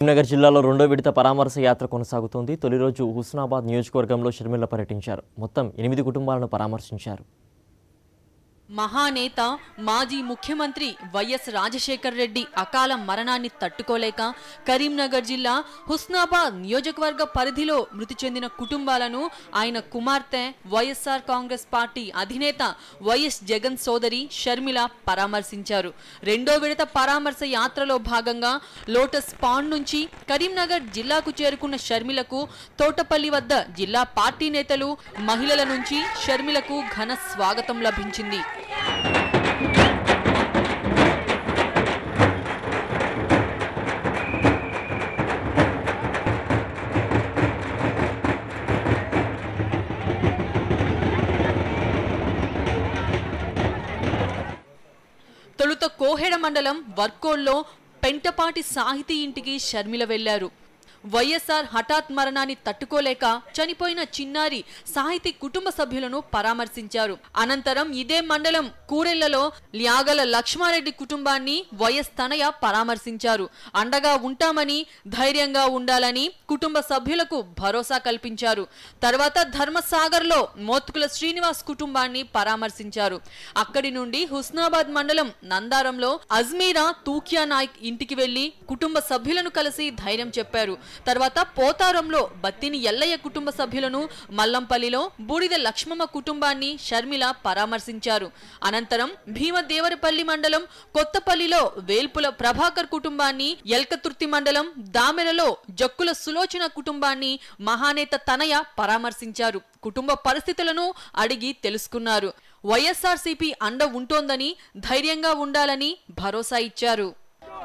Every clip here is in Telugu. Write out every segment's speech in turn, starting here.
కరీంనగర్ జిల్లాలో రెండో విడత పరామర్శ యాత్ర కొనసాగుతోంది. తొలి రోజు హుస్నాబాద్ నియోజకవర్గంలో షర్మిల పర్యటించారు. మొత్తం 8 కుటుంబాలను పరామర్శించారు. మహానేత మాజీ ముఖ్యమంత్రి వైఎస్ రాజశేఖర్ రెడ్డి అకాల మరణాన్ని తట్టుకోలేక కరీంనగర్ జిల్లా హుస్నాబాద్ నియోజకవర్గ పరిధిలో మృతి చెందిన కుటుంబాలను ఆయన కుమార్తె వైఎస్ఆర్ కాంగ్రెస్ పార్టీ అధినేత వైఎస్ జగన్ సోదరి షర్మిల పరామర్శించారు. రెండో విడత పరామర్శ యాత్రలో భాగంగా లోటస్ పాండ్ నుంచి కరీంనగర్ జిల్లాకు చేరుకున్న షర్మిలకు తోటపల్లి వద్ద జిల్లా పార్టీ నేతలు, మహిళల నుంచి షర్మిలకు ఘన స్వాగతం లభించింది. తొలుత కోహెడ మండలం వర్కోల్లో పెంటపాటి సాహితీ ఇంటికి షర్మిల వెళ్లారు. వైఎస్ఆర్ హఠాత్ మరణాన్ని తట్టుకోలేక చనిపోయిన చిన్నారి సాహితీ కుటుంబ సభ్యులను పరామర్శించారు. అనంతరం ఇదే మండలం కూరెళ్లలో ల్యాగల లక్ష్మారెడ్డి కుటుంబాన్ని వైఎస్ తనయ పరామర్శించారు. అండగా ఉంటామని, ధైర్యంగా ఉండాలని కుటుంబ సభ్యులకు భరోసా కల్పించారు. తర్వాత ధర్మసాగర్లో మోత్కుల శ్రీనివాస్ కుటుంబాన్ని పరామర్శించారు. అక్కడి నుండి హుస్నాబాద్ మండలం నందారంలో అజ్మీరా తూకియా నాయక్ ఇంటికి వెళ్లి కుటుంబ సభ్యులను కలిసి ధైర్యం చెప్పారు. తర్వాత పోతారంలో బత్తిని ఎల్లయ్య కుటుంబ సభ్యులను, మల్లంపల్లిలో బూడిద లక్ష్మమ్మ కుటుంబాన్ని షర్మిల పరామర్శించారు. అనంతరం భీమదేవరపల్లి మండలం కొత్తపల్లిలో వేల్పుల ప్రభాకర్ కుటుంబాన్ని, ఎల్కతుర్తి మండలం దామెలలో జక్కుల సులోచన కుటుంబాన్ని మహానేత తనయ పరామర్శించారు. కుటుంబ పరిస్థితులను అడిగి తెలుసుకున్నారు. వైఎస్ఆర్సీపీ అండ ఉంటోందని, ధైర్యంగా ఉండాలని భరోసా ఇచ్చారు.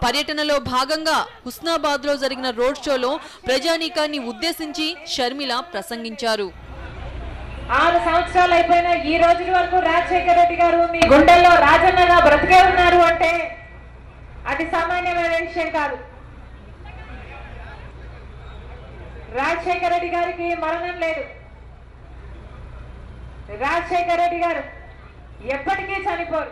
పర్యటనలో భాగంగా హుస్నాబాద్ లో జరిగిన రోడ్ షోలో ప్రజానీకాన్ని ఉద్దేశించి షర్మిల ప్రసంగించారు. 6 సంవత్సరాలు అయిపోయిన ఈ రోజు వరకు రాజశేఖర రెడ్డి గారు మీ గుండెల్లో రాజన్నగా బ్రతికే ఉన్నారు అంటే అది సామాన్యమైన విషయం కాదు. రాజశేఖర రెడ్డి గారికి మరణం లేదు. రాజశేఖర రెడ్డి గారు ఎప్పటికీ చనిపోరు.